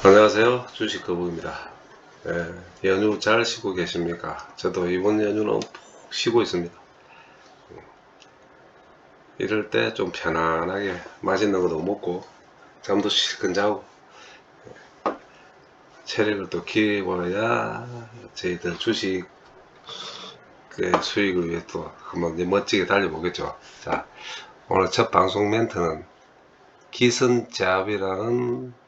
안녕하세요. 주식거북입니다. 연휴 잘 쉬고 계십니까? 저도 이번 연휴는 푹 쉬고 있습니다. 이럴 때 좀 편안하게 맛있는 것도 먹고 잠도 실컷 자고 체력을 또 키워야 저희들 주식 수익을 위해 또 한번 멋지게 달려보겠죠. 자, 오늘 첫 방송 멘트는 기선제압이라는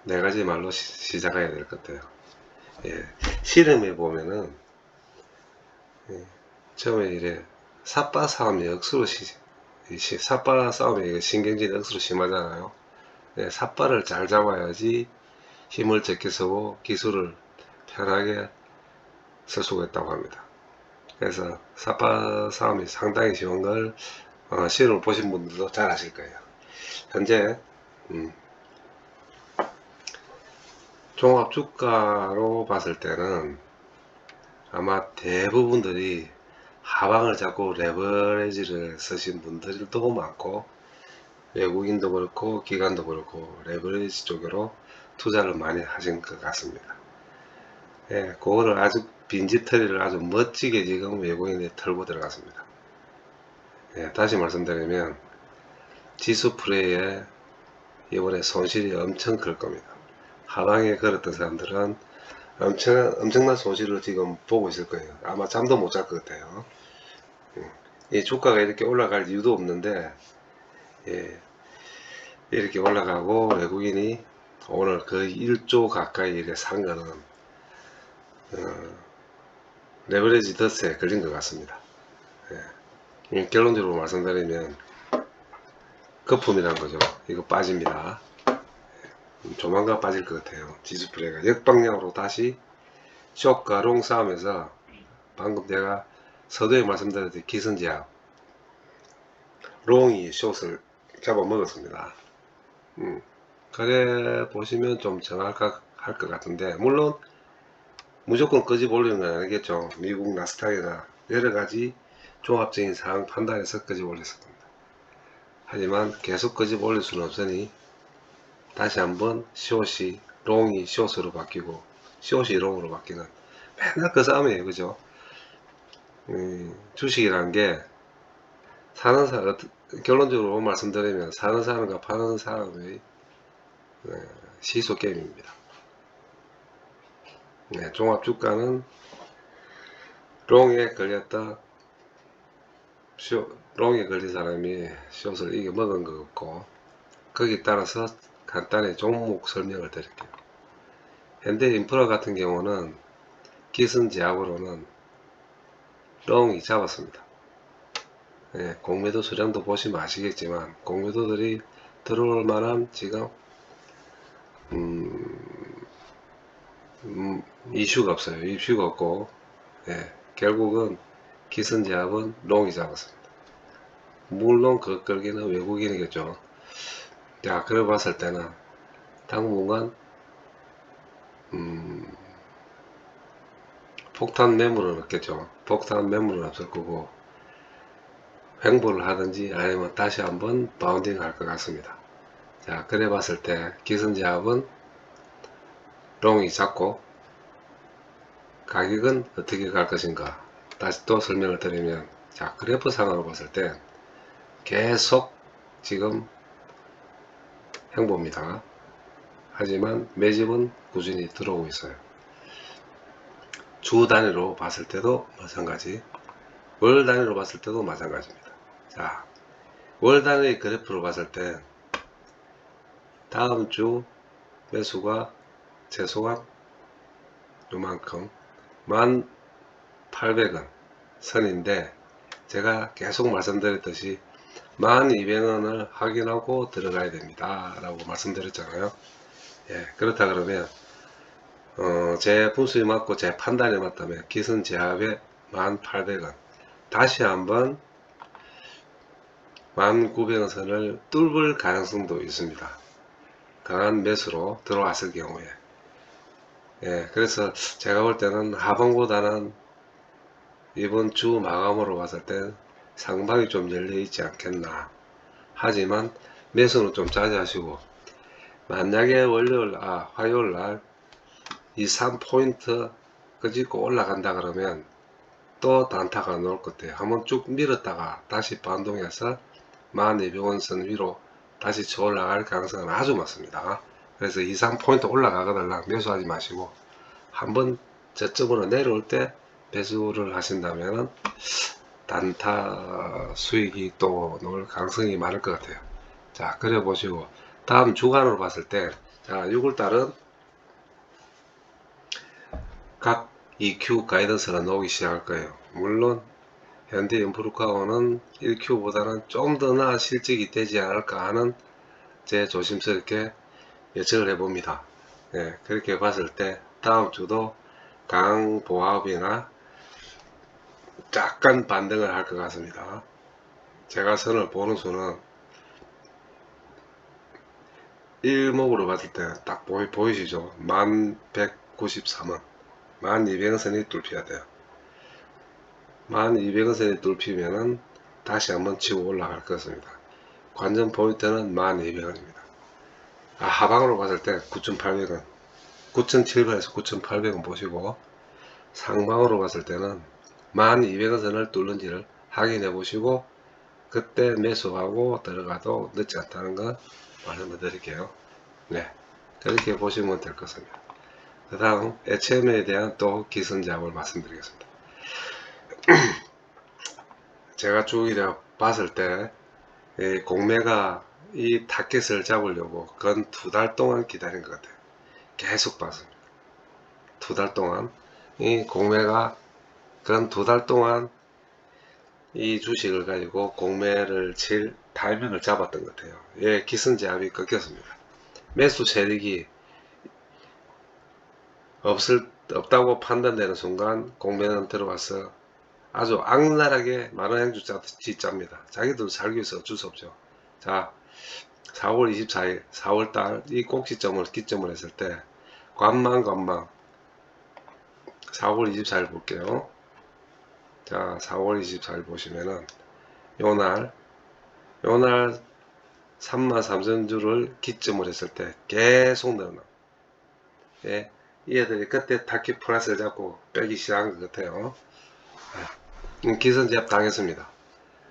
네 가지 말로 시작해야 될 것 같아요. 실험해 보면은 처음에 이래 삿바 싸움이 억수로 삿바 싸움이 신경질이 억수로 심하잖아요. 삿바를 잘 잡아야지 힘을 적게 쓰고 기술을 편하게 쓸 수가 있다고 합니다. 그래서 삿바 싸움이 상당히 쉬운 걸 실험을 보신 분들도 잘 아실 거예요. 현재 종합주가로 봤을 때는 아마 대부분들이 하방을 잡고 레버리지를 쓰신 분들도 많고 외국인도 그렇고 기관도 그렇고 레버리지 쪽으로 투자를 많이 하신 것 같습니다. 그거를 아주 빈집털이를 아주 멋지게 지금 외국인이 털고 들어갔습니다. 다시 말씀드리면 지수 플레이에 이번에 손실이 엄청 클 겁니다. 하방에 걸었던 사람들은 엄청난 손실을 지금 보고 있을 거예요. 아마 잠도 못 잘 것 같아요. 이 주가가 이렇게 올라갈 이유도 없는데 이렇게 올라가고 외국인이 오늘 거의 1조 가까이 이렇게 산 거는 레버리지 덫에 걸린 것 같습니다. 결론적으로 말씀드리면 거품이란 거죠. 이거 빠집니다. 조만간 빠질 것 같아요. 지수플레이가 역방향으로 다시 숏과 롱 싸움에서 방금 제가 서두에 말씀드렸듯이 기선제압 롱이 숏을 잡아먹었습니다. 그래 보시면 좀 정확할 것 같은데 물론 무조건 끄집 올리는 건 아니겠죠. 미국 나스닥이나 여러가지 종합적인 상황 판단해서 끄집 올렸을 겁니다. 하지만 계속 끄집 올릴 수는 없으니 다시 한번 숏이 롱이 숏으로 바뀌고 숏이 롱으로 바뀌는 맨날 그 싸움이에요. 그죠? 주식이라는 게 사는 사람, 결론적으로 말씀드리면 사는 사람과 파는 사람의 시소 게임입니다. 종합주가는 롱에 걸렸다 롱에 걸린 사람이 숏을 이겨 먹은 것 같고 거기에 따라서 간단히 종목 설명을 드릴게요. 현대인프라 같은 경우는 기선제압으로는 롱이 잡았습니다. 공매도 수량도 보시면 아시겠지만 공매도들이 들어올 만한 지금 이슈가 없어요. 이슈가 없고 결국은 기선제압은 롱이 잡았습니다. 물론 그 끌기는 외국인이겠죠. 자, 그래 봤을 때는 당분간 폭탄 매물은 없겠죠. 폭탄 매물은 없을 거고 횡보를 하든지 아니면 다시 한번 바운딩 할 것 같습니다. 자, 그래 봤을 때 기선제압은 롱이 잡고 가격은 어떻게 갈 것인가 다시 또 설명을 드리면, 자, 그래프 상으로 봤을 때 계속 지금 횡보입니다. 하지만 매집은 꾸준히 들어오고 있어요. 주 단위로 봤을 때도 마찬가지, 월 단위로 봤을 때도 마찬가지입니다. 자, 월 단위 그래프로 봤을 때 다음 주 매수가 최소한 요만큼 1800원 선인데 제가 계속 말씀드렸듯이 1200원을 확인하고 들어가야 됩니다 라고 말씀드렸잖아요. 그렇다 그러면 제 분수에 맞고 제 판단에 맞다면 기선제압에 1800원 다시 한번 1900원 선을 뚫을 가능성도 있습니다. 강한 매수로 들어왔을 경우에. 그래서 제가 볼 때는 하방보다는 이번 주 마감으로 봤을 때 상방이 좀 열려 있지 않겠나. 하지만 매수는 좀 자제하시고 만약에 화요일날 2, 3포인트 끄집고 올라간다 그러면 또 단타가 나올 것 같아요. 한번 쭉 밀었다가 다시 반동해서 1200원선 위로 다시 쳐 올라갈 가능성은 아주 많습니다. 그래서 2, 3포인트 올라가거나 매수하지 마시고 한번 저점으로 내려올 때 매수를 하신다면 단타 수익이 또 나올 가능성이 많을 것 같아요. 자, 그래 보시고 다음 주간으로 봤을 때, 자, 6월달은 각 EQ 가이던스가 나오기 시작할 거예요. 물론 현대인프루카고는 1Q보다는 좀 더 나은 실적이 되지 않을까 하는 제 조심스럽게 예측을 해봅니다. 예, 그렇게 봤을 때 다음 주도 강보합이나 약간 반등을 할 것 같습니다. 제가 선을 보는 수는 일목으로 봤을 때 딱 보이시죠? 1193원, 1200원선이 뚫혀야 돼요. 1200원선이 뚫히면은 다시 한번 치고 올라갈 것입니다. 관전 포인트는 1200원입니다. 하방으로 봤을 때 9800원, 9700원에서 9800원 보시고, 상방으로 봤을 때는 1200원선을 뚫는지를 확인해 보시고 그때 매수하고 들어가도 늦지 않다는 거 말씀을 드릴게요. 네, 그렇게 보시면 될 것입니다. 그 다음 HM에 대한 또 기선제압을 말씀드리겠습니다. 제가 쭉 이래 봤을 때 공매가 이 타켓을 잡으려고 건 2달 동안 기다린 것 같아요. 계속 봤습니다. 2달 동안 이 공매가 건 2달 동안 이 주식을 가지고 공매를 칠 타이밍을 잡았던 것 같아요. 예, 기선제압이 꺾였습니다. 매수 세력이 없다고 판단되는 순간 공매는 들어와서 아주 악랄하게 많은 행주자 짓잡니다. 자기들 살기 위해서 어쩔 수 없죠. 자, 4월 24일 4월달 이 꼭지점을 기점을 했을 때 관망 4월 24일 볼게요. 자, 4월 24일 보시면은 요날 33,000주를 기점을 했을 때 계속 늘어나. 예, 이 애들이 그때 타키 플러스를 잡고 빼기 시작한 것 같아요. 기선제압 당했습니다.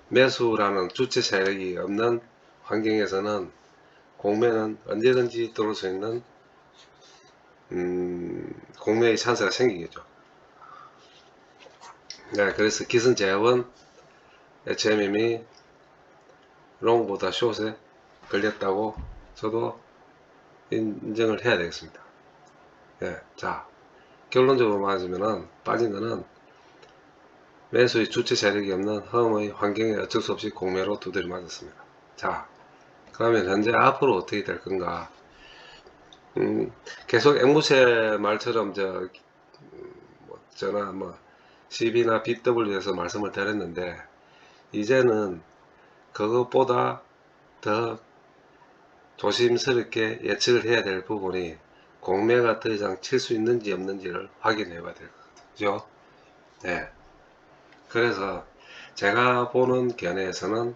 매수라는 주체 세력이 없는 환경에서는 공매는 언제든지 들어올 수 있는 공매의 찬스가 생기겠죠. 네, 그래서 기선제압은 HMM이 롱보다 숏에 걸렸다고 저도 인정을 해야 되겠습니다. 예, 자, 결론적으로 말하자면은 빠진 거는 매수의 주체 세력이 없는 허무의 환경에 어쩔 수 없이 공매로 두드려 맞았습니다. 자, 그러면 현재 앞으로 어떻게 될 건가? 계속 앵무새 말처럼 저나 CB나 BW에서 말씀을 드렸는데 이제는 그것보다 더 조심스럽게 예측을 해야 될 부분이 공매가 더 이상 칠 수 있는지 없는지를 확인해 봐야 될 거죠. 네. 그래서 제가 보는 견해에서는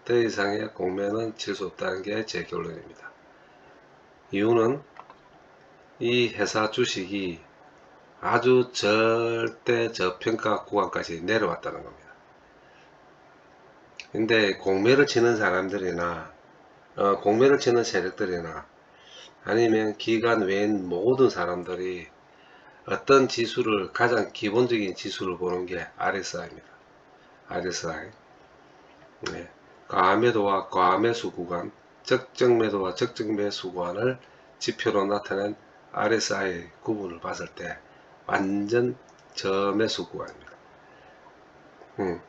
더 이상의 공매는 칠 수 없다는 게 제 결론입니다. 이유는 이 회사 주식이 아주 절대 저평가 구간까지 내려왔다는 겁니다. 근데 공매를 치는 사람들이나 공매를 치는 세력들이나 아니면 기관 외인 모든 사람들이 어떤 지수를 가장 기본적인 지수를 보는 게 RSI입니다. RSI. 네. 과매도와 과매수 구간, 적정 매도와 적정 매수 구간을 지표로 나타낸 RSI 구분을 봤을 때 완전 저매수 구간입니다.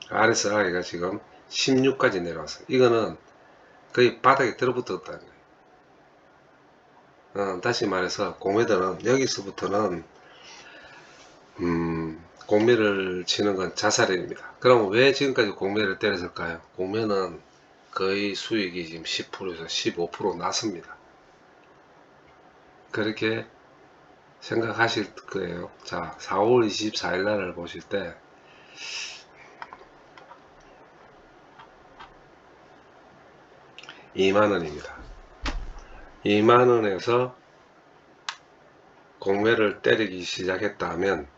RSI가 지금 16까지 내려왔어요. 이거는 거의 바닥에 들어붙었다는 거예요. 다시 말해서 공매도는 여기서부터는 공매를 치는 건 자살입니다. 그럼 왜 지금까지 공매를 때렸을까요? 공매는 거의 수익이 지금 10%에서 15% 났습니다. 그렇게 생각하실 거예요. 자, 4월 24일 날을 보실 때 2만원입니다. 2만원에서 공매를 때리기 시작했다 하면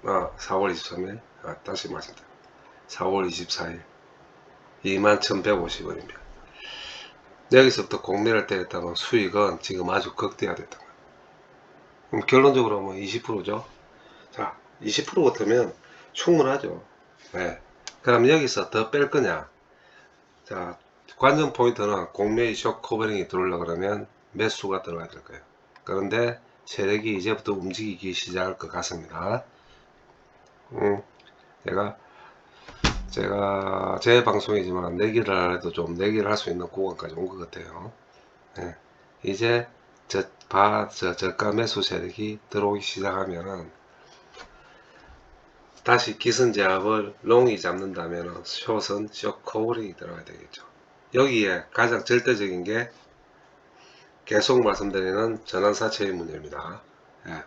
4월 23일 다시 말씀드립니다. 4월 24일 21,150원입니다. 여기서부터 공매를 때렸다면 수익은 지금 아주 극대화됐다. 그럼 결론적으로 뭐 20%죠. 자, 20% 같으면 충분하죠. 네. 그럼 여기서 더 뺄 거냐? 자, 관전 포인트는 공매의 쇼 커버링이 들어오려고 그러면 매수가 들어가야 될 거예요. 그런데 세력이 이제부터 움직이기 시작할 것 같습니다. 제가 제 방송이지만 내기를 해도 좀 내기를 할 수 있는 구간까지 온 것 같아요. 네. 이제 저가 매수 세력이 들어오기 시작하면은 다시 기선제압을 롱이 잡는다면 숏은 쇼 커버링이 들어가야 되겠죠. 여기에 가장 절대적인 게 계속 말씀드리는 전환사채의 문제입니다. 예.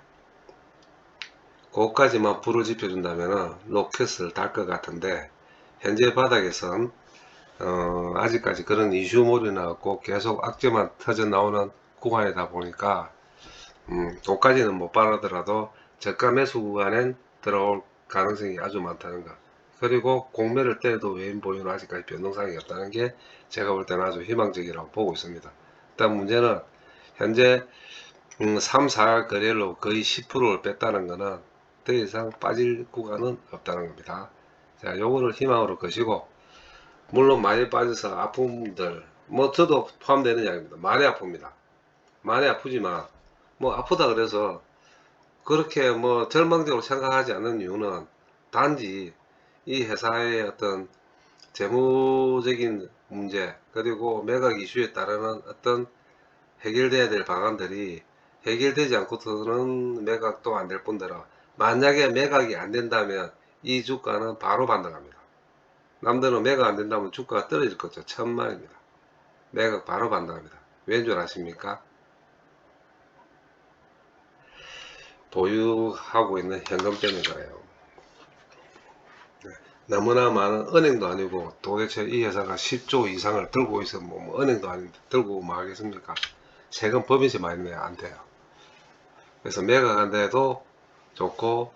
그것까지만 불을 지펴준다면 로켓을 달 것 같은데 현재 바닥에선 아직까지 그런 이슈몰이 나왔고 계속 악재만 터져 나오는 구간이다 보니까 그까지는 못 바라더라도 저가 매수 구간엔 들어올 가능성이 아주 많다는 것. 그리고 공매를 때려도 외인 보유는 아직까지 변동사항이 없다는 게 제가 볼 때는 아주 희망적이라고 보고 있습니다. 일단 문제는 현재 3, 4 거래로 거의 10%를 뺐다는 것은 더 이상 빠질 구간은 없다는 겁니다. 자, 요거를 희망으로 거시고, 물론 많이 빠져서 아픈 분들, 뭐 저도 포함되는 이야기입니다. 많이 아픕니다. 많이 아프지만 뭐 아프다 그래서 그렇게 뭐 절망적으로 생각하지 않는 이유는 단지 이 회사의 어떤 재무적인 문제 그리고 매각 이슈에 따르는 어떤 해결돼야 될 방안들이 해결되지 않고서는 매각도 안 될 뿐더러 만약에 매각이 안 된다면 이 주가는 바로 반등합니다. 남들은 매각 안 된다면 주가가 떨어질 거죠. 천만입니다. 매각 바로 반등합니다. 왠 줄 아십니까? 보유하고 있는 현금 때문에 그래요. 너무나 많은 은행도 아니고 도대체 이 회사가 10조 이상을 들고 있어 뭐 은행도 아닌데 들고 뭐 하겠습니까? 세금 법인세 많이 내야 안 돼요. 그래서 매각한데도 좋고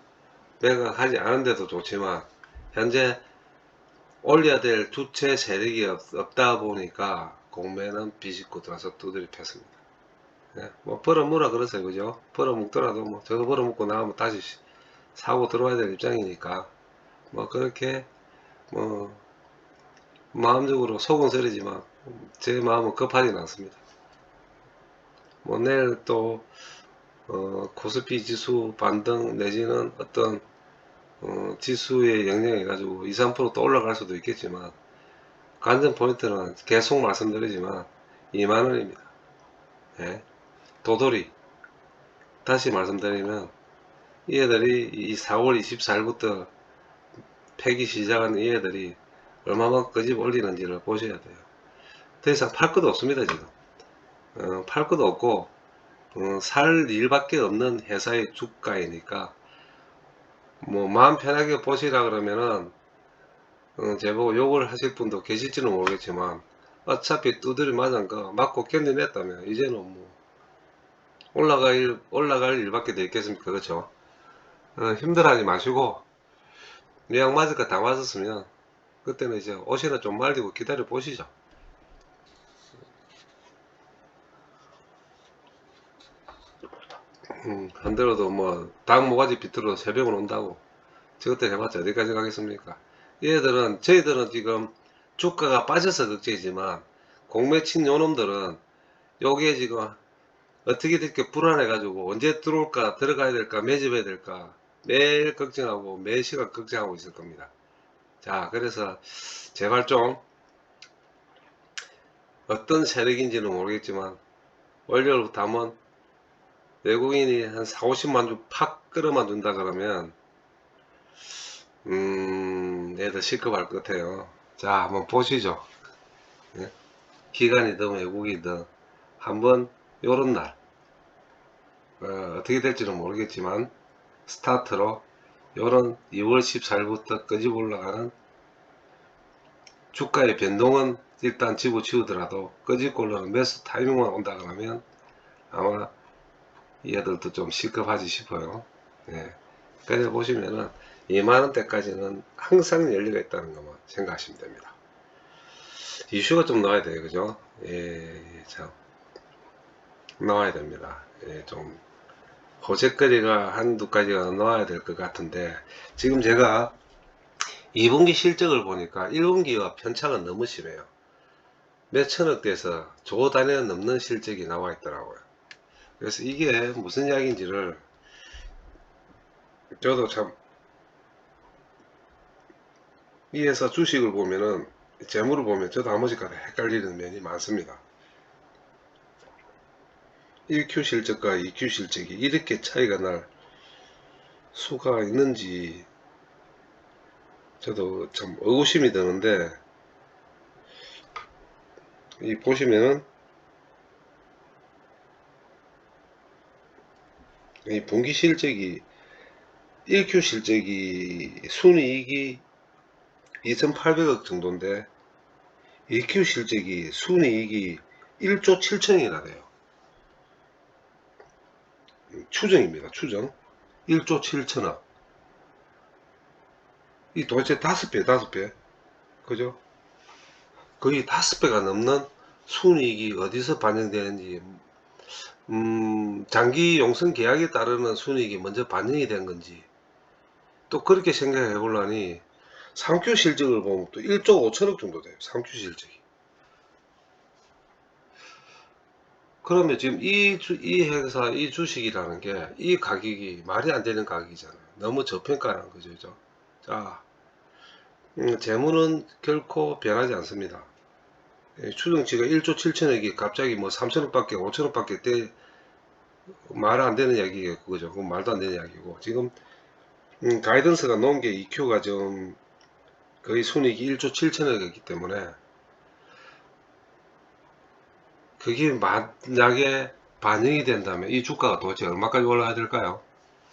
매각하지 않은데도 좋지만 현재 올려야 될 주체 세력이 없다 보니까 공매는 비집고 들어서 두드려 팼습니다. 네, 뭐 벌어먹으라 그러세요. 그죠? 벌어먹더라도 뭐 저거 벌어먹고 나오면 다시 사고 들어와야 될 입장이니까 뭐 그렇게 뭐 마음적으로 속은 쓰리지만 제 마음은 급하진 않습니다. 뭐 내일 또 코스피 지수 반등 내지는 어떤 지수에 영향해 가지고 2, 3%또 올라갈 수도 있겠지만 관전 포인트는 계속 말씀드리지만 2만원입니다. 예. 도돌이 다시 말씀드리면 이 애들이 이 4월 24일부터 패기 시작한 이 애들이 얼마만큼 끄집 올리는지를 보셔야 돼요. 더 이상 팔 것도 없습니다. 지금 팔 것도 없고 살 일밖에 없는 회사의 주가이니까 뭐 마음 편하게 보시라 그러면은 제보고 욕을 하실 분도 계실지는 모르겠지만 어차피 두드려 맞은 거 맞고 견뎌냈다면 이제는 뭐 올라갈 일밖에 더 있겠습니까? 그렇죠? 힘들어하지 마시고 약 맞을 거 다 맞았으면 그때는 이제 옷이나 좀 말리고 기다려 보시죠. 한대로도 뭐 닭 모가지 비틀어 새벽은 온다고 저것들 해봤자 어디까지 가겠습니까? 얘들은 저희들은 지금 주가가 빠져서 걱정이지만 공매친 요놈들은 여기에 지금 어떻게 될게 불안해 가지고 언제 들어올까 들어가야 될까 매집해야 될까 매일 걱정하고 매 시간 걱정하고 있을 겁니다. 자, 그래서 제발 좀 어떤 세력인지는 모르겠지만 월요일부터 한번 외국인이 한 4, 50만 주 팍 끌어만 준다 그러면 애들 실급할 것 같아요. 자, 한번 보시죠. 예? 기관이든 외국이든 한번 요런 날 어떻게 될지는 모르겠지만 스타트로 요런 2월 14일부터 끄집 올라가는 주가의 변동은 일단 집어치우더라도 거짓골로는 매수 타이밍만 온다 그러면 아마 얘들도 좀 시급하지 싶어요. 예. 그래서 보시면은 2만원대까지는 항상 열리가 있다는 것만 생각하시면 됩니다. 이슈가 좀 나와야 돼요. 그죠? 예, 참 나와야 됩니다. 예, 좀 호재거리가 한두 가지가 나와야 될 것 같은데, 지금 제가 2분기 실적을 보니까 1분기와 편차가 너무 심해요. 몇 천억대에서 조 단위가 넘는 실적이 나와 있더라고요. 그래서 이게 무슨 이야기인지를 저도 참, 이 회사 주식을 보면은 재물을 보면 저도 한 번씩 헷갈리는 면이 많습니다. 1Q 실적과 2Q 실적이 이렇게 차이가 날 수가 있는지 저도 참 의구심이 드는데, 이 보시면은 이 분기 실적이 1Q 실적이 순이익이 2,800억 정도인데 2Q 실적이 순이익이 1조 7천이나 돼요. 추정입니다. 추정. 1조 7천억. 이 도대체 5배, 5배. 그죠? 거의 5배가 넘는 순이익이 어디서 반영되는지, 장기 용선 계약에 따르는 순이익이 먼저 반영이 된 건지, 또 그렇게 생각해 보려니 3Q 실적을 보면 또 1조 5천억 정도 돼요. 3Q 실적이. 그러면 지금 이 회사, 이 주식이라는 게, 이 가격이 말이 안 되는 가격이잖아요. 너무 저평가라는 거죠. 그죠? 자, 재무는 결코 변하지 않습니다. 예, 추정치가 1조 7천억이 갑자기 뭐 3천억밖에, 5천억밖에 말 안 되는 이야기가 그거죠. 그건 말도 안 되는 이야기고. 지금, 가이던스가 놓은 게 EQ가 좀 거의 순이익이 1조 7천억이기 때문에, 그게 만약에 반영이 된다면 이 주가가 도대체 얼마까지 올라야 될까요?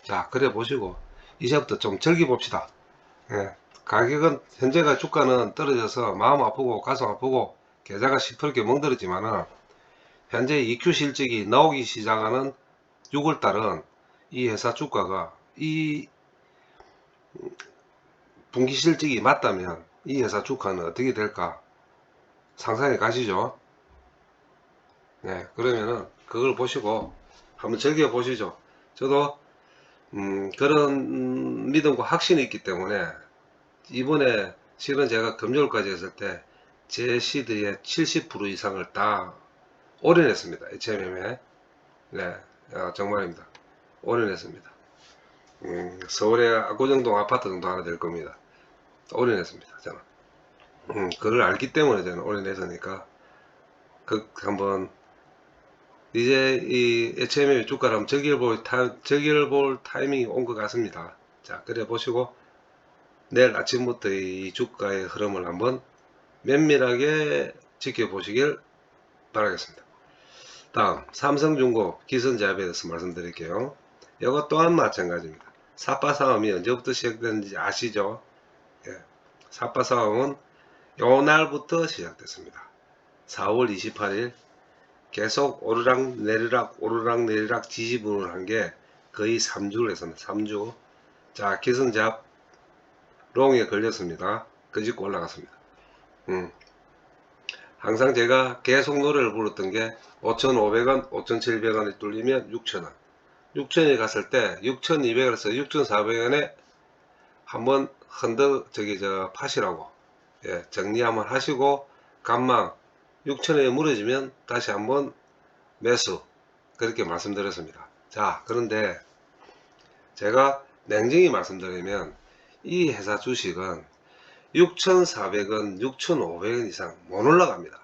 자, 그래 보시고 이제부터 좀 즐겨봅시다. 예, 가격은 현재가 주가는 떨어져서 마음 아프고 가슴 아프고 계좌가 시퍼렇게 멍들었지만은 현재 EQ 실적이 나오기 시작하는 6월달은 이 회사 주가가 이 분기 실적이 맞다면 이 회사 주가는 어떻게 될까 상상해 가시죠. 네, 그러면은 그걸 보시고 한번 즐겨 보시죠. 저도 그런 믿음과 확신이 있기 때문에 이번에 실은 제가 금요일까지 했을 때 제 시드의 70% 이상을 다 올인했습니다. HMM에. 네, 정말입니다. 올인했습니다. 서울의 압구정동 아파트 정도 하나 될 겁니다. 올인했습니다. 저는. 그걸 알기 때문에 저는 올인했으니까 그 한번 이제 이 HMM 주가를 한번 저기를 볼 타이밍이 온 것 같습니다. 자, 그래 보시고 내일 아침부터 이 주가의 흐름을 한번 면밀하게 지켜보시길 바라겠습니다. 다음 삼성중공 기선제압에 대해서 말씀드릴게요. 이것 또한 마찬가지입니다. 삿바 싸움이 언제부터 시작됐는지 아시죠? 예. 삿바 싸움은 요 날부터 시작됐습니다. 4월 28일 계속 오르락 내리락 지지분을 한 게 거의 3주를 했습니다. 3주. 자, 기선제압 롱에 걸렸습니다. 끄집고 올라갔습니다. 항상 제가 계속 노래를 불렀던 게 5,500원, 5,700원이 뚫리면 6,000원. 6,000이 갔을 때 6,200원에서 6,400원에 한번 파시라고, 예, 정리 한번 하시고 간망 6,000원에 무너지면 다시 한번 매수, 그렇게 말씀드렸습니다. 자, 그런데 제가 냉정히 말씀드리면 이 회사 주식은 6,400원, 6,500원 이상 못 올라갑니다.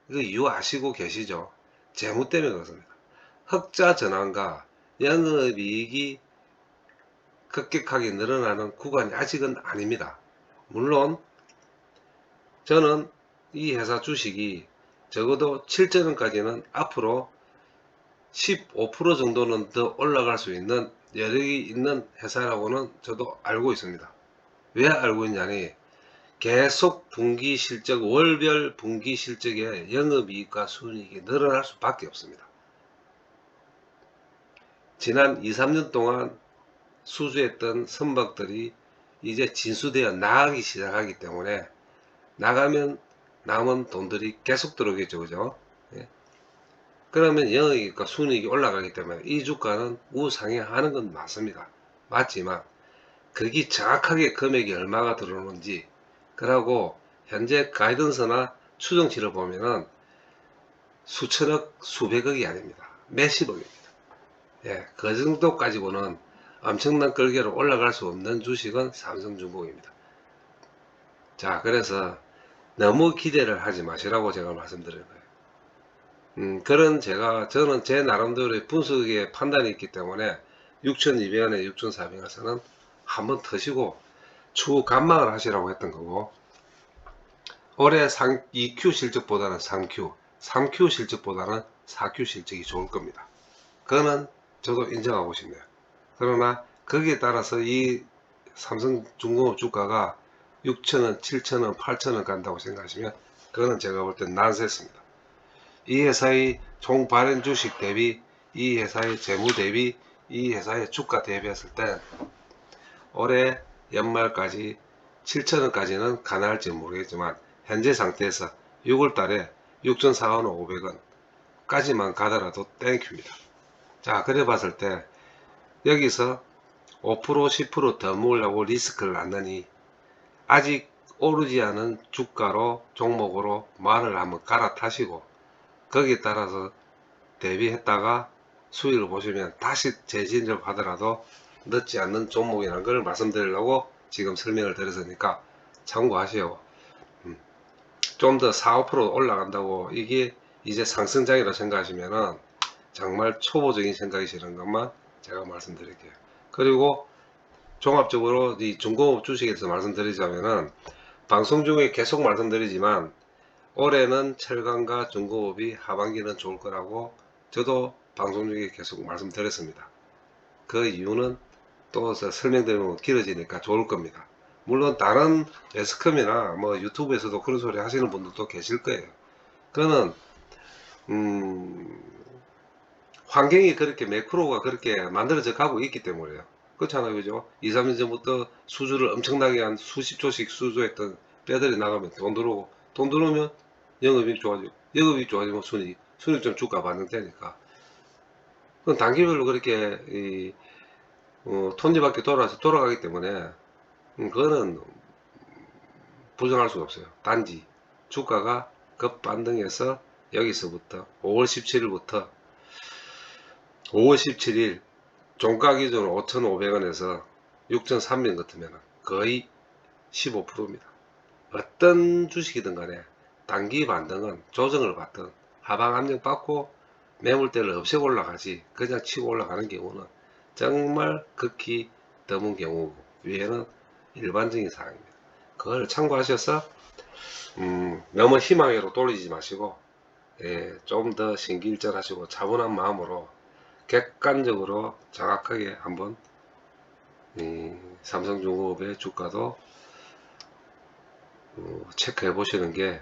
이거 이유 아시고 계시죠? 재무 때문에 그렇습니다. 흑자 전환과 영업이익이 급격하게 늘어나는 구간이 아직은 아닙니다. 물론 저는 이 회사 주식이 적어도 7,000원까지는 앞으로 15% 정도는 더 올라갈 수 있는 여력이 있는 회사라고는 저도 알고 있습니다. 왜 알고 있냐니, 계속 분기 실적, 월별 분기 실적에 영업이익과 순이익이 늘어날 수밖에 없습니다. 지난 2, 3년 동안 수주했던 선박들이 이제 진수되어 나가기 시작하기 때문에 나가면 남은 돈들이 계속 들어오겠죠. 그죠? 예. 그러면 영업이익과 순이익이 올라가기 때문에 이 주가는 우상향하는 건 맞습니다. 맞지만 그게 정확하게 금액이 얼마가 들어오는지, 그러고 현재 가이던스나 추정치를 보면은 수천억, 수백억이 아닙니다. 몇십억입니다. 예, 그 정도 가지고는 엄청난 끌개로 올라갈 수 없는 주식은 삼성중공입니다. 자, 그래서 너무 기대를 하지 마시라고 제가 말씀드린 거예요. 저는 제 나름대로의 분석의 판단이 있기 때문에 6,200원에 6,400원에서는 한번 터시고 추후 감망을 하시라고 했던 거고, 올해 2Q 실적보다는 3Q, 3Q 실적보다는 4Q 실적이 좋을 겁니다. 그거는 저도 인정하고 싶네요. 그러나 거기에 따라서 이 삼성중공업 주가가 6천원, 7천원, 8천원 간다고 생각하시면 그거는 제가 볼 땐 난세입니다. 이 회사의 총 발행 주식 대비, 이 회사의 재무 대비, 이 회사의 주가 대비했을 때 올해 연말까지 7천원까지는 가능할지 모르겠지만 현재 상태에서 6월달에 6,400원, 500원 까지만 가더라도 땡큐입니다. 자, 그래 봤을 때 여기서 5%, 10%더 모으려고 리스크를 안 넣으니 아직 오르지 않은 주가로 종목으로 말을 한번 갈아타시고 거기에 따라서 대비했다가 수익을 보시면 다시 재진입 하더라도 늦지 않는 종목이라는 걸 말씀드리려고 지금 설명을 드렸으니까 참고하시오. 좀 더 4, 5% 올라간다고 이게 이제 상승장이라고 생각하시면은 정말 초보적인 생각이시는 것만 제가 말씀드릴게요. 그리고 종합적으로 이 중공업 주식에 대해서 말씀드리자면은 방송 중에 계속 말씀드리지만 올해는 철강과 중공업이 하반기는 좋을 거라고 저도 방송 중에 계속 말씀드렸습니다. 그 이유는 또 설명드리면 길어지니까 좋을 겁니다. 물론 다른 매스컴이나 뭐 유튜브에서도 그런 소리 하시는 분들도 계실 거예요. 그거는 환경이 그렇게 매크로가 그렇게 만들어져 가고 있기 때문에요. 그렇잖아요. 그죠? 2, 3년 전부터 수주를 엄청나게 한 수십 조씩 수주했던 빼들이 나가면 돈 들어오고, 돈 들어오면 영업이익 좋아지고, 영업이익 좋아지면 순이익 좀 주가 반영되니까. 그건 단기별로 그렇게 톱니바퀴 돌아가기 때문에 그거는 부정할 수가 없어요. 단지 주가가 급반등해서 여기서부터 5월 17일부터 5월 17일 종가 기준 5,500원에서 6,300원 같으면 거의 15%입니다. 어떤 주식이든 간에 단기 반등은 조정을 받든 하방 압력 받고 매물대를 없애고 올라가지 그냥 치고 올라가는 경우는 정말 극히 드문 경우고 위에는 일반적인 사항입니다. 그걸 참고하셔서 너무 희망으로 돌리지 마시고 좀 더 신기일전하시고 차분한 마음으로 객관적으로 정확하게 한번 삼성중공업의 주가도 체크해 보시는 게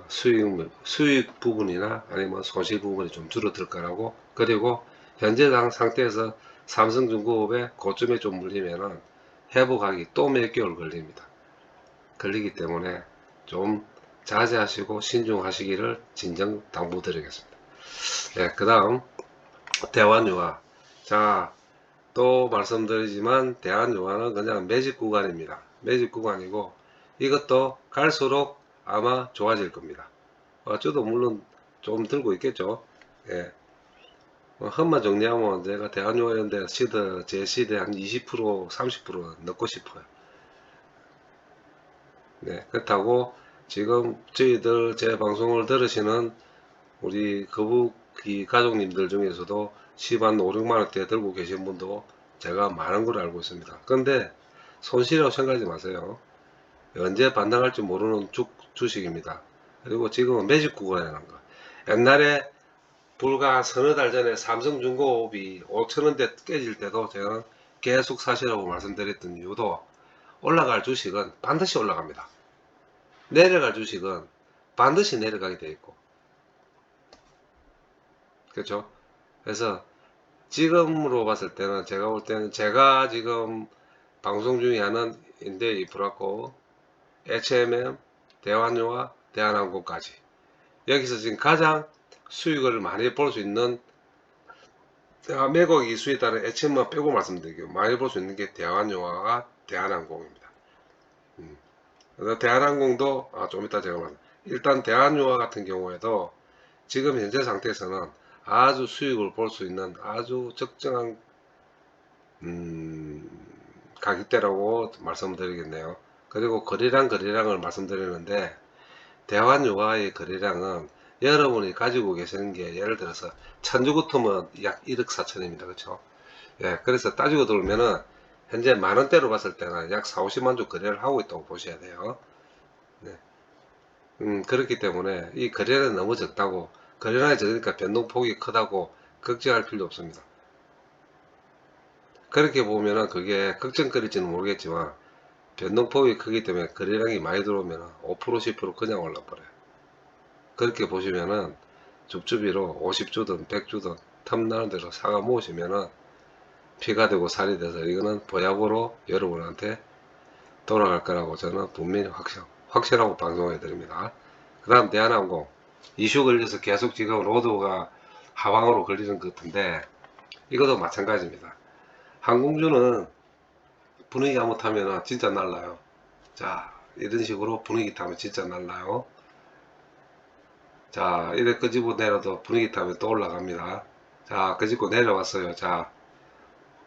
수익 부분이나 아니면 손실 부분이 좀 줄어들 거라고. 그리고 현재 상태에서 삼성중공업의 고점에 좀 물리면은 회복하기 또 몇 개월 걸립니다. 걸리기 때문에 좀 자제하시고 신중하시기를 진정 당부드리겠습니다. 네, 그 다음 대환유화. 자, 또 말씀드리지만 대환유화는 그냥 매집 구간입니다. 매집 구간이고 이것도 갈수록 아마 좋아질 겁니다. 저도 물론 좀 들고 있겠죠. 예. 험만 정리하면 제가 대한유화연대 시드 제 시대 한 20% 30% 넣고 싶어요. 네, 그렇다고 지금 저희들 제 방송을 들으시는 우리 거북이 가족님들 중에서도 10한 5, 6만원대 들고 계신 분도 제가 많은 걸 알고 있습니다. 그런데 손실이라고 생각하지 마세요. 언제 반등할지 모르는 주식입니다. 그리고 지금은 매집 구간이라는 거. 옛날에 불과 서너 달 전에 삼성중공업이 5천원대 깨질 때도 제가 계속 사시라고 말씀드렸던 이유도 올라갈 주식은 반드시 올라갑니다. 내려갈 주식은 반드시 내려가게 돼 있고, 그렇죠? 그래서 지금으로 봤을 때는 제가 볼 때는 제가 지금 방송 중에 하는 인데 브라코, HMM, 대환유와 대한항공까지 여기서 지금 가장 수익을 많이 볼 수 있는, 매각 이수에 따른 HM만 빼고 말씀드릴게요. 많이 볼 수 있는 게 대한유화와 대한항공입니다. 그래서 대한항공도 좀 이따 제가 말씀. 일단 대한유화 같은 경우에도 지금 현재 상태에서는 아주 수익을 볼 수 있는 아주 적정한 가격대라고 말씀드리겠네요. 그리고 거래량을 말씀드리는데, 대환유화의 거래량은 여러분이 가지고 계시는 게 예를 들어서 천주 같으면 약 1억 4천입니다. 그렇죠? 예, 그래서 따지고 들면은 현재 만원대로 봤을 때는 약 4, 50만 주 거래를 하고 있다고 보셔야 돼요. 네. 그렇기 때문에 이 거래량이 너무 적다고, 거래량이 적으니까 변동폭이 크다고 걱정할 필요 없습니다. 그렇게 보면은 그게 걱정거릴지는 모르겠지만, 변동폭이 크기 때문에 거래량이 많이 들어오면 5% 10% 그냥 올라버려요. 그렇게 보시면은 줍줍이로 50주든 100주든 탐나는 대로 사가 모으시면은 피가 되고 살이 돼서 이거는 보약으로 여러분한테 돌아갈 거라고 저는 분명히 확실하고 방송해 드립니다. 그 다음 대한항공 이슈 걸려서 계속 지금 로드가 하방으로 걸리는 것 같은데, 이것도 마찬가지입니다. 항공주는 분위기 잘못하면 진짜 날라요. 자, 이런 식으로 분위기 타면 진짜 날라요. 자, 이래 끄집어 내려도 분위기 타면 또 올라갑니다. 자, 끄집고 내려왔어요. 자,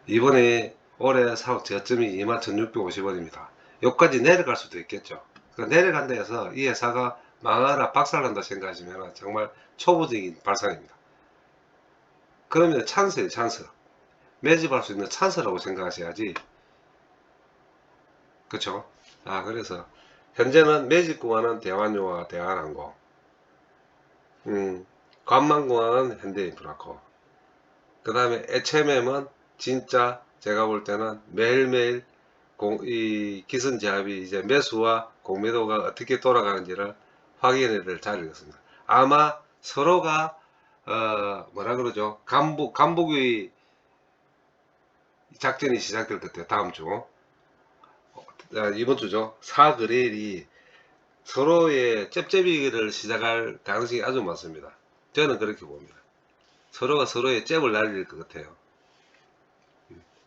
이번에 올해 사업 저점이 21,650원입니다. 여기까지 내려갈 수도 있겠죠. 그러니까 내려간다 해서 이 회사가 망하라 박살난다 생각하시면 정말 초보적인 발상입니다. 그러면 찬스예요, 찬스. 매집할 수 있는 찬스라고 생각하셔야지. 그쵸? 그래서 현재는 매집공항은 대환유와 대한항공, 관망공항은 현대인프라코, 그 다음에 HMM은 진짜 제가 볼 때는 매일매일 이 기선제압이 이제 매수와 공매도가 어떻게 돌아가는지를 확인해야 될 자리였습니다. 아마 서로가 뭐라 그러죠? 간북의 작전이 시작될 것 같아요. 다음 주. 이번 주죠. 사거래일이 서로의 잽잽이를 시작할 가능성이 아주 많습니다. 저는 그렇게 봅니다. 서로가 서로의 잽을 날릴 것 같아요.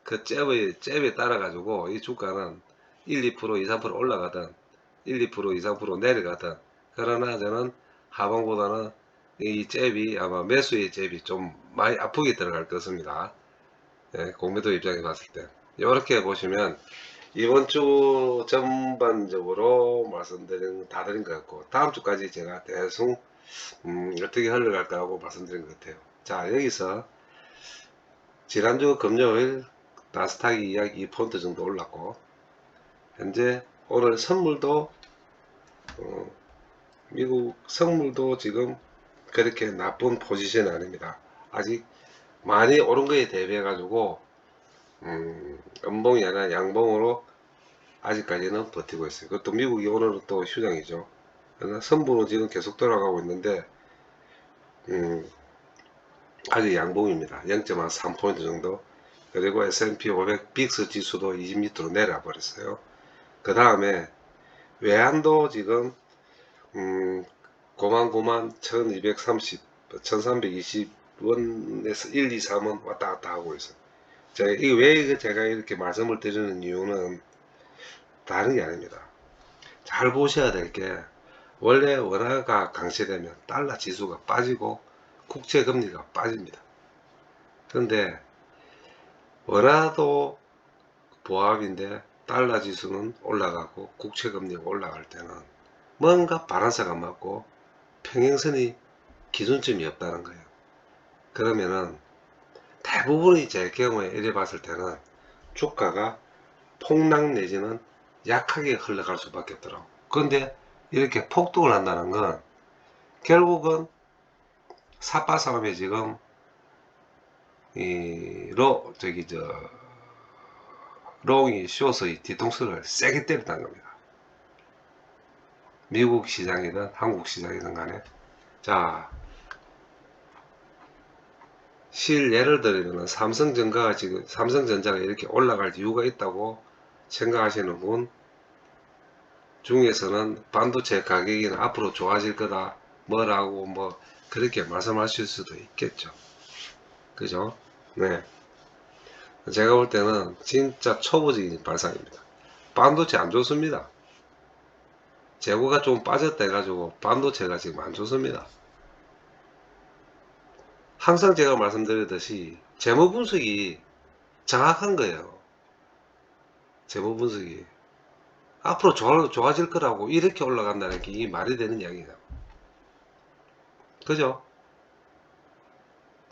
그 잽에 따라 가지고 이 주가는 1, 2%, 2, 3% 올라가든 1, 2%, 2, 3% 내려가든, 그러나 저는 하방보다는 이 잽이 아마 매수의 잽이 좀 많이 아프게 들어갈 것입니다. 예, 공매도 입장에 봤을 때 이렇게 보시면 이번 주 전반적으로 말씀드린 다 드린 것 같고, 다음 주까지 제가 대충 어떻게 흘러갈까 하고 말씀드린 것 같아요. 자, 여기서 지난주 금요일 나스닥이 약 2% 정도 올랐고, 현재 오늘 선물도 미국 선물도 지금 그렇게 나쁜 포지션이 아닙니다. 아직 많이 오른 거에 대비해 가지고 음봉이 아니라 양봉으로 아직까지는 버티고 있어요. 그것도 미국이 오늘은 또 휴장이죠. 그러나 선물은 지금 계속 돌아가고 있는데 아직 양봉입니다. 0.3포인트 정도. 그리고 S&P 500 빅스 지수도 20밑으로 내려와 버렸어요. 그 다음에 외환도 지금 99,1230, 1320원에서 1, 2, 3원 왔다 갔다 하고 있어요. 왜 제가 이렇게 말씀을 드리는 이유는 다른 게 아닙니다. 잘 보셔야 될 게, 원래 원화가 강세되면 달러 지수가 빠지고 국채 금리가 빠집니다. 그런데 원화도 보합인데 달러 지수는 올라가고 국채 금리가 올라갈 때는 뭔가 바란스가 안 맞고 평행선이 기준점이 없다는 거예요. 그러면은 대부분이 제 경우에 이래 봤을 때는 주가가 폭락 내지는 약하게 흘러갈 수밖에 없더라고. 그런데 이렇게 폭등을 한다는 건 결국은 삿바 싸움에 지금 롱이 쇼스의 뒤통수를 세게 때렸다는 겁니다. 미국 시장이든 한국 시장이든 간에. 자, 예를 들면 삼성전자가 지금 삼성전자가 이렇게 올라갈 이유가 있다고 생각하시는 분 중에서는 반도체 가격이 앞으로 좋아질 거다 뭐라고 뭐 그렇게 말씀하실 수도 있겠죠. 그죠? 네. 제가 볼 때는 진짜 초보적인 발상입니다. 반도체 안 좋습니다. 재고가 좀 빠졌다 해가지고 반도체가 지금 안 좋습니다. 항상 제가 말씀드렸듯이 재무 분석이 정확한 거예요. 재무 분석이 앞으로 좋아질 거라고 이렇게 올라간다는 게 이게 말이 되는 이야기예요. 그죠?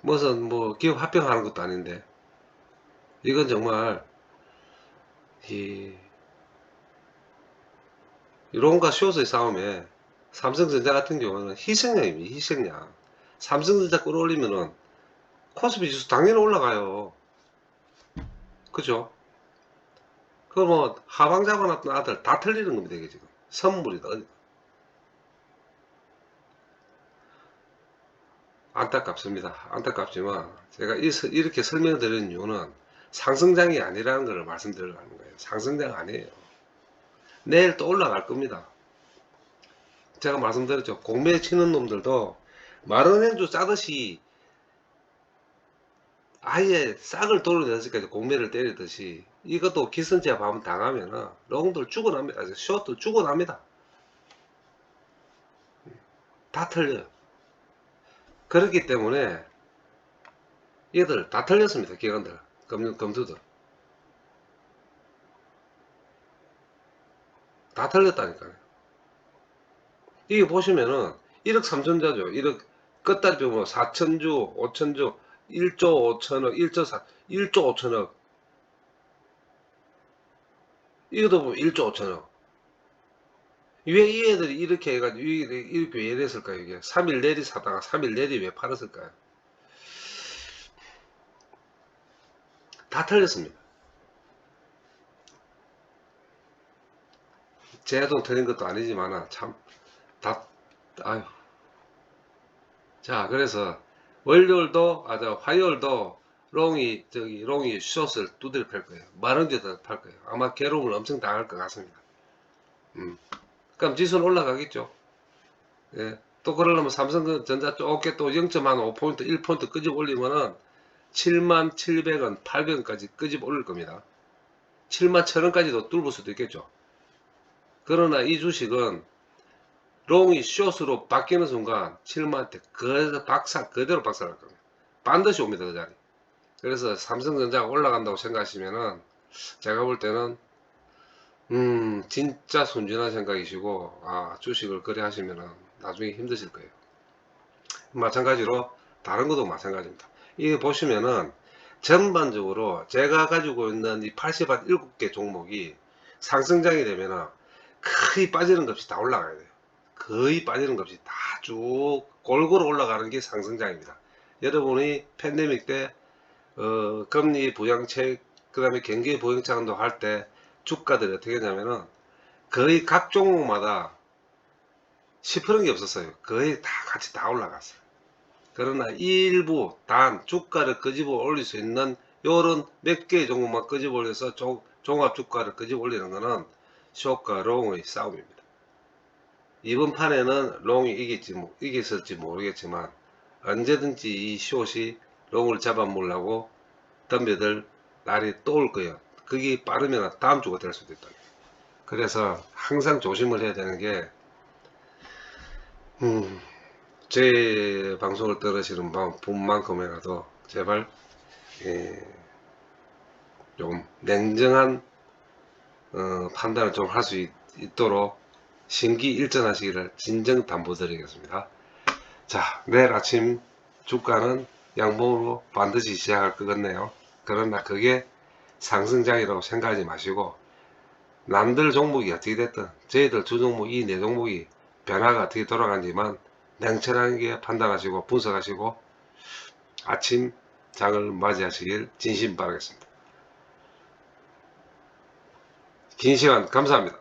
무슨 뭐 기업 합병하는 것도 아닌데 이건 정말 이 론과 숏의 싸움에 삼성전자 같은 경우는 희생양입니다. 희생양. 삼성전자 끌어올리면은 코스피 지수 당연히 올라가요. 그죠? 그 뭐 하방 잡아놨던 아들 다 틀리는 겁니다. 이게 지금 선물이다. 안타깝습니다. 안타깝지만 제가 이렇게 설명드리는 이유는 상승장이 아니라는 걸 말씀드리려는 거예요. 상승장 아니에요. 내일 또 올라갈 겁니다. 제가 말씀드렸죠. 공매에 치는 놈들도 마른행주 짜듯이 아예 싹을 돌려내서까지 공매를 때리듯이 이것도 기선제압 한번 당하면은 롱들 죽어납니다. 숏들 죽어납니다. 다 틀려요. 그렇기 때문에 얘들 다 틀렸습니다. 기관들, 검수들 다 틀렸다니까요. 이게 보시면은 1억 3천자죠. 1억 끝달이 보면 4천주, 5천주, 1조 5천억, 1조 4, 1조 5천억. 이것도 보면 1조 5천억. 왜 이 애들이 이렇게 해가지고 이렇게 왜 이랬을까요? 이게 3일 내리 사다가 3일 내리 왜 팔았을까요? 다 틀렸습니다. 제 돈 틀린 것도 아니지만 참 다 아유. 자, 그래서 월요일도 화요일도 롱이 숏을 두드려 팔 거예요. 만원대도 팔 거예요. 아마 괴로움을 엄청 당할 것 같습니다. 그럼 지수는 올라가겠죠. 예. 또 그러려면 삼성전자 좋게 또 0.5포인트, 1포인트 끄집 올리면은 77,700원, 800원까지 끄집 올릴 겁니다. 71,000원까지도 뚫을 수도 있겠죠. 그러나 이 주식은 롱이 숏으로 바뀌는 순간 7만원대 그대로 박살날 겁니다. 반드시 옵니다. 그 자리. 그래서 삼성전자가 올라간다고 생각하시면은 제가 볼 때는 진짜 순진한 생각이시고 주식을 거래하시면은 나중에 힘드실 거예요. 마찬가지로 다른 것도 마찬가지입니다. 이게 보시면은 전반적으로 제가 가지고 있는 이 87개 종목이 상승장이 되면은 거의 빠지는 것 없이 다 올라가야 돼요. 거의 빠지는 것 없이 다 쭉 골고루 올라가는 게 상승장입니다. 여러분이 팬데믹 때 금리 부양책 그 다음에 경기 부양책도 할 때 주가들이 어떻게 했냐면은 거의 각 종목마다 10%는 게 없었어요. 거의 다 같이 다 올라갔어요. 그러나 일부 단 주가를 끄집어 올릴 수 있는 요런 몇 개의 종목만 끄집어 올려서 종합 주가를 끄집어 올리는 거는 숏과 롱의 싸움입니다. 이번 판에는 롱이 이겼을지 모르겠지만 언제든지 이 숏이 롱을 잡아먹으려고 덤벼들 날이 또 올 거예요. 그게 빠르면 다음 주가 될 수도 있다. 그래서 항상 조심을 해야 되는 게 제 방송을 들으시는 분만큼이라도 제발 좀 냉정한 판단을 좀 할 수 있도록 심기일전하시기를 진정 당부드리겠습니다. 자, 내일 아침 주가는 양봉으로 반드시 시작할 것 같네요. 그러나 그게 상승장이라고 생각하지 마시고 남들 종목이 어떻게 됐든 저희들 두 종목 이 네 종목이 변화가 어떻게 돌아가는지만 냉철하게 판단하시고 분석하시고 아침 장을 맞이하시길 진심 바라겠습니다. 긴 시간 감사합니다.